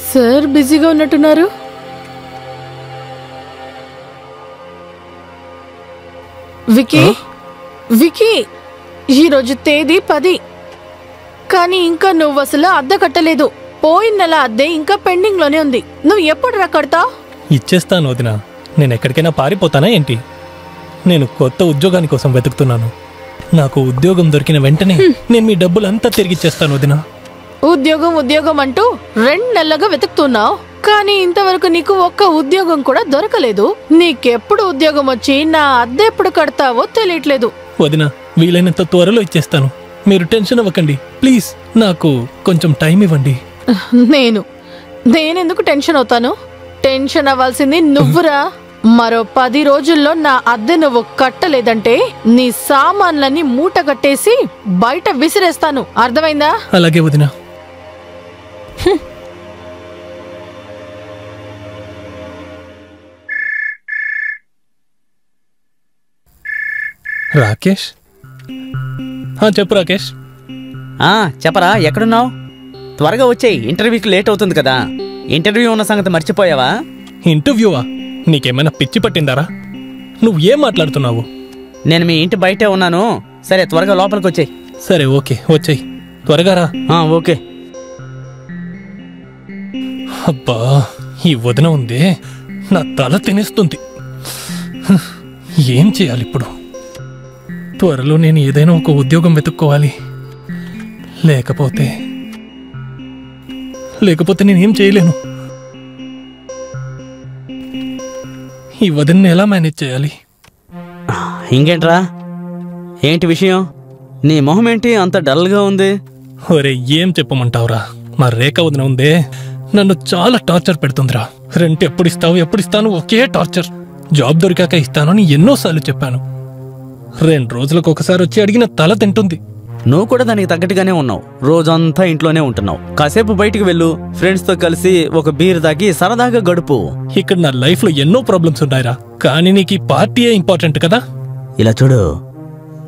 Sir బిజీగా ఉన్నట్టున్నారు. Wiki wiki, ఈరోజు తేదీ 10, కానీ ఇంకా నువ్వు అసలు అద్దె కట్టలేదు. పోయిన నెల అద్దె ఇంకా పెండింగ్ లోనే ఉంది. నువ్వు ఎప్పుడు కడతావు? ఇచ్చేస్తాను వదినా. నేను ఎక్కడికైనా పారిపోతానా ఏంటి? నేను కొత్త ఉద్యోగాని కోసం వెతుకుతున్నాను. నాకు ఉద్యోగం దొరికిన వెంటనే నేను మీ డబ్బులంతా తిరిగిచ్చేస్తాను వదినా. ఉద్యోగం ఉద్యోగం అంటూ 2 నెలలుగా వెతుకుతున్నావు, కానీ ఇంతవరకు నీకు ఒక్క ఉద్యోగం కూడా దొరకలేదు. నీకెప్పుడు ఉద్యోగం వచ్చి నా అద్దె ఎప్పుడు కడతావో తెలియట్లేదు. వదినా, వీలైనంత త్వరలో ఇచ్చేస్తాను. మీరు టెన్షన్ అవ్వకండి ప్లీజ్. నాకు కొంచెం టైం ఇవ్వండి. నేనెందుకు టెన్షన్ అవుతాను? టెన్షన్ అవ్వాల్సింది నువ్వురా. మరో 10 రోజుల్లో నా అద్దె నువ్వు కట్టలేదంటే నీ సామాన్లన్నీ మూట కట్టేసి బయట విసిరేస్తాను. అర్థమైందా? అలాగే వదినా. రాకేష్, చెప్పు రాకేష్. చెప్పరా, ఎక్కడున్నావు? త్వరగా వచ్చేయి, ఇంటర్వ్యూకి లేట్ అవుతుంది కదా. ఇంటర్వ్యూ ఉన్న సంగతి మర్చిపోయావా? ఇంటర్వ్యూవా? నీకేమైనా పిచ్చి పట్టిందారా? నువ్వు ఏం మాట్లాడుతున్నావు? నేను మీ ఇంటి బయటే ఉన్నాను. సరే, త్వరగా లోపలికి వచ్చేయి. సరే ఓకే, వచ్చేయి త్వరగా రా. ఓకే. అబ్బా, ఈ వదిన ఉందే, నా తల తినేస్తుంది. ఏం చేయాలి ఇప్పుడు? త్వరలో నేను ఏదైనా ఒక ఉద్యోగం వెతుక్కోవాలి. లేకపోతే నేనేం చేయలేను. ఈ వదిన్ని ఎలా మేనేజ్ చేయాలి? ఇంకేంట్రా, ఏంటి విషయం? నీ మొహం ఏంటి అంత డల్గా ఉంది? ఒరే, ఏం చెప్పమంటావురా? మా రేఖ వదిన ఉందే, నన్ను చాలా టార్చర్ పెడుతుందిరా. రెంట్ ఎప్పుడు ఇస్తాను ఒకే టార్చర్. జాబ్ దొరికాక ఇస్తాను అని ఎన్నోసార్లు చెప్పాను. 2 రోజులకు ఒకసారి వచ్చి అడిగిన తల తింటుంది. నువ్వు కూడా దానికి తగ్గట్టుగానే ఉన్నావు. రోజంతా ఇంట్లోనే ఉంటున్నావు. కాసేపు బయటికి వెళ్ళు, ఫ్రెండ్స్తో కలిసి ఒక బీర్ తాగి సరదాగా గడుపు. ఇక్కడ నా లైఫ్ లో ఎన్నో ప్రాబ్లమ్స్ ఉన్నాయిరా, కానీ నీకు ఈ పార్టీయే ఇంపార్టెంట్ కదా. ఇలా చూడు,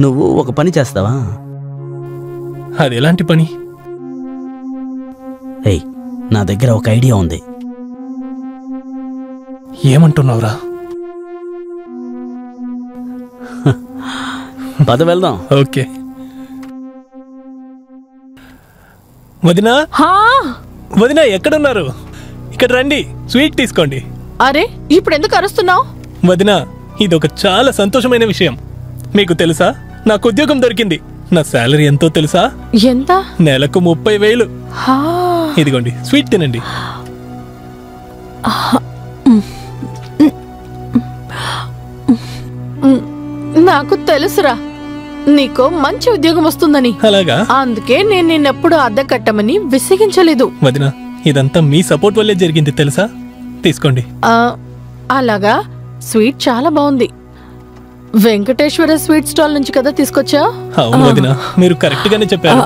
నువ్వు ఒక పని చేస్తావా? అది ఎలాంటి పని? ఏయ్, నా దగ్గర ఒక ఐడియా ఉంది. ఏమంటున్నావురా? పద వెళ్దాం. ఓకే. వదినా ఎక్కడున్నారు? ఇక్కడ రండి, స్వీట్ తీసుకోండి. అరే, ఇప్పుడు ఎందుకు అరుస్తున్నావు? వదినా, ఇదొక చాలా సంతోషమైన విషయం. మీకు తెలుసా, నాకు ఉద్యోగం దొరికింది. నా శాలరీ ఎంతో తెలుసా? ఎంత? నెలకు 30,000. ఇదిగోండి, స్వీట్ తినండి. నాకు తెలుసురా, నీకు మంచి ఉద్యోగం వస్తుందని. అలాగా? అందుకే నేను నిన్నెప్పుడు అద్దె కట్టమని విసిగించలేదు. వదినా, ఇదంతా మీ సపోర్ట్ వల్లే జరిగింది తెలుసా? తీసుకోండి. అలాగా? స్వీట్ చాలా బాగుంది. వెంకటేశ్వర స్వీట్ స్టాల్ నుంచి కదా తీసుకొచ్చా? అవును వదినా, మీరు కరెక్ట్ గానే చెప్పారు.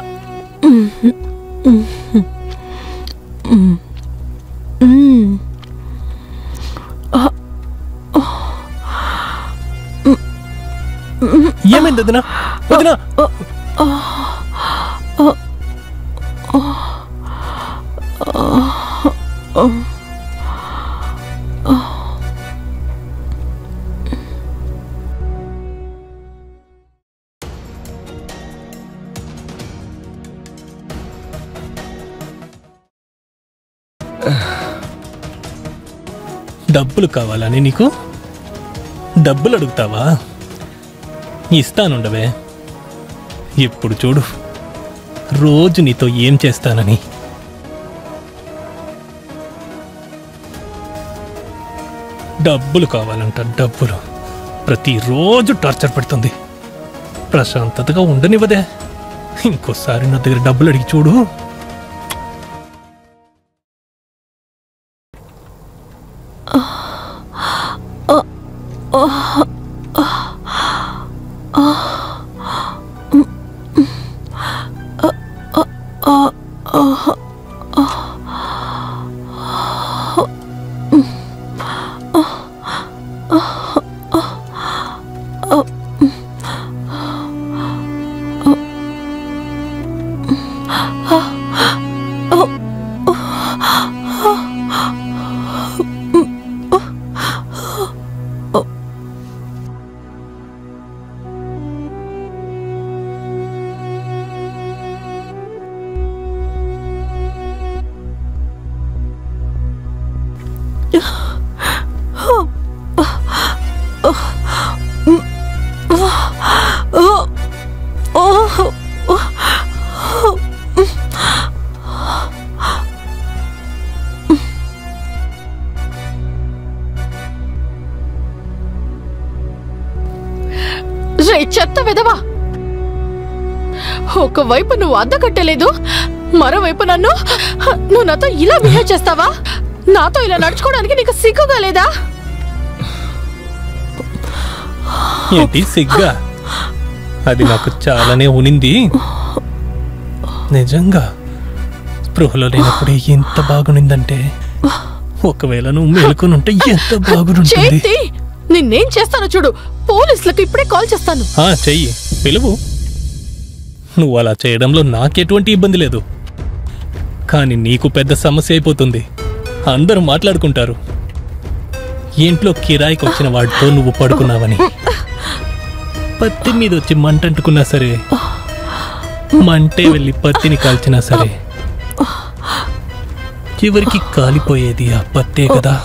ఏమైంది వదినా? వదినా, డబ్బులు కావాలని నీకు? డబ్బులు అడుగుతావా? ఇస్తానుండవే. ఇప్పుడు చూడు, రోజు నీతో ఏం చేస్తానని. డబ్బులు కావాలంట, డబ్బులు. ప్రతిరోజు టార్చర్ పెడుతుంది. ప్రశాంతతగా ఉండనివ్వదే. ఇంకోసారి నా దగ్గర డబ్బులు అడిగి చూడు. రే చెత్త వెదవా, ఒకవైపు నువ్వు అద్దె కట్టలేదు, మరోవైపు నువ్వు నాతో ఇలా బిహేవ్ చేస్తావా? నాతో ఇలా నడుచుకోవడానికి నీకు సిగ్గుగా లేదా? ఏంటి సిగ్గా? అది నాకు చాలానే ఉనింది. నిజంగా స్పృహలో లేనప్పుడే ఎంత బాగునిందంటే, ఒకవేళ నువ్వు మేలుకునుంటే ఎంత బాగుంటుంది. నిన్నేం చేస్తానో చూడు, పోలీసులకు ఇప్పుడే కాల్ చేస్తాను. చెయ్యి, పిలువు. నువ్వు అలా చేయడంలో నాకెటువంటి ఇబ్బంది లేదు, కానీ నీకు పెద్ద సమస్య అయిపోతుంది. అందరూ మాట్లాడుకుంటారు ఇంట్లో కిరాయికి వచ్చిన వాడితో నువ్వు పడుకున్నావని. పత్తి మీద వచ్చి మంట అంటుకున్నా సరే, మంటే వెళ్ళి పత్తిని కాల్చినా సరే, చివరికి కాలిపోయేది ఆ పత్తే కదా.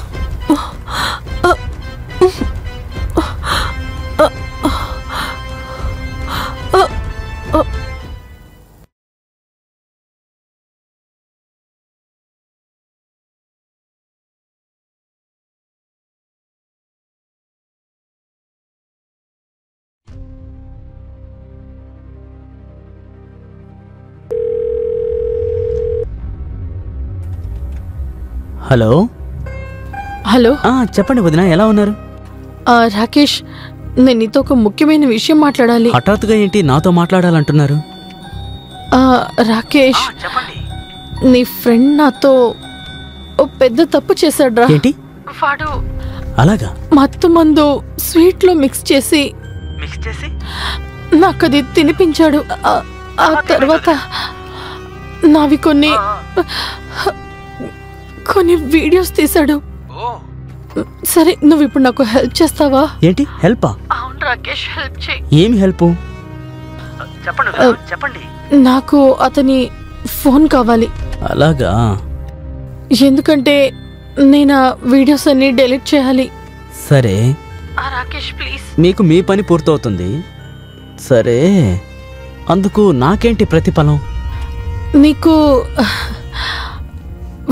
హలో హలో, చెప్పండి వదిన, ఎలా ఉన్నారు? రాకేష్, నేను నీతో ఒక ముఖ్యమైన విషయం మాట్లాడాలి. హఠాత్తుగా ఏంటి నాతో మాట్లాడాలంటున్నారు? రాకేష్, నీ ఫ్రెండ్ నాతో ఓ పెద్ద తప్పు చేశాడ్రా. ఏంటి? వాడు అలాగా మత్తు మందు స్వీట్ లో మిక్స్ చేసి నాకు అది తినిపించాడు. ఆ తర్వాత నావి కొన్ని వీడియోస్ తీశాడు. సరే, నువ్వు ఇప్పుడు నాకు హెల్ప్ చేస్తావా? ఏంటి హెల్పా? అవును రాకేష్, హెల్ప్ చేయి. ఏమి హెల్ప్? చెప్పండి. నాకు అతని ఫోన్ కావాలి. అలాగా? ఎందుకంటే నేను ఆ వీడియోస్ అన్ని డిలీట్ చేయాలి. సరే రాకేష్ ప్లీజ్. మీకు మీ పని పూర్తవుతుంది. సరే, అందుకు నాకేంటి ప్రతిఫలం? నీకు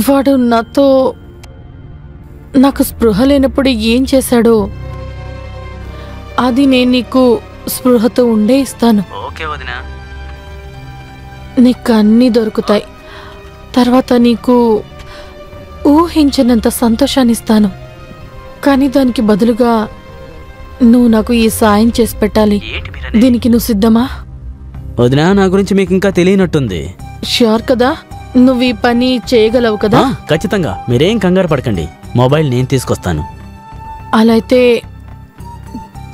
వాడు నాకు స్పృహ లేనప్పుడు ఏం చేశాడో అది నేను నీకు స్పృహతో ఉండే ఇస్తాను. నీకు అన్నీ దొరుకుతాయి. తర్వాత నీకు ఊహించినంత సంతోషాన్ని ఇస్తాను. కానీ దానికి బదులుగా నువ్వు నాకు ఈ సాయం చేసి పెట్టాలి. దీనికి నువ్వు సిద్ధమా? వదినా, నా గురించి మీకు ఇంకా తెలియనట్టుంది. ష్యూర్ కదా? నువ్వు ఈ పని చేయగలవు కదా? ఖచ్చితంగా, మీరేం కంగారు పడకండి. మొబైల్ నేను తీసుకొస్తాను. అలా అయితే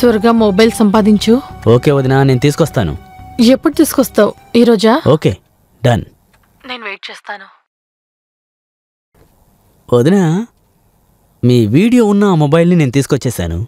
త్వరగా మొబైల్ సంపాదించు. ఓకే వదినా, నేను తీసుకొస్తాను. ఎప్పుడు తీసుకొస్తావు? ఈరోజా? Okay, done. నేను వెయిట్ చేస్తాను. వదినా, మీ వీడియో ఉన్న ఆ మొబైల్ని నేను తీసుకొచ్చేసాను.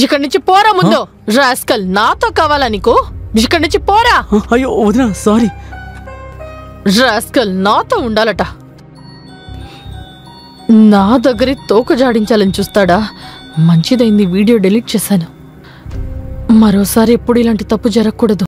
ఇక్కడి నుంచి పోరా ముందు. రాస్కల్, నాతో కావాలా నీకు? ఇక్కడి నుంచి పోరా. అయ్యో వదినా, సారీ. రాస్కల్ నాతో ఉండాలట, నా దగ్గరే తోక జాడించాలని చూస్తాడా? మంచిదైంది వీడియో డిలీట్ చేశాను. మరోసారి ఎప్పుడు ఇలాంటి తప్పు జరగకూడదు.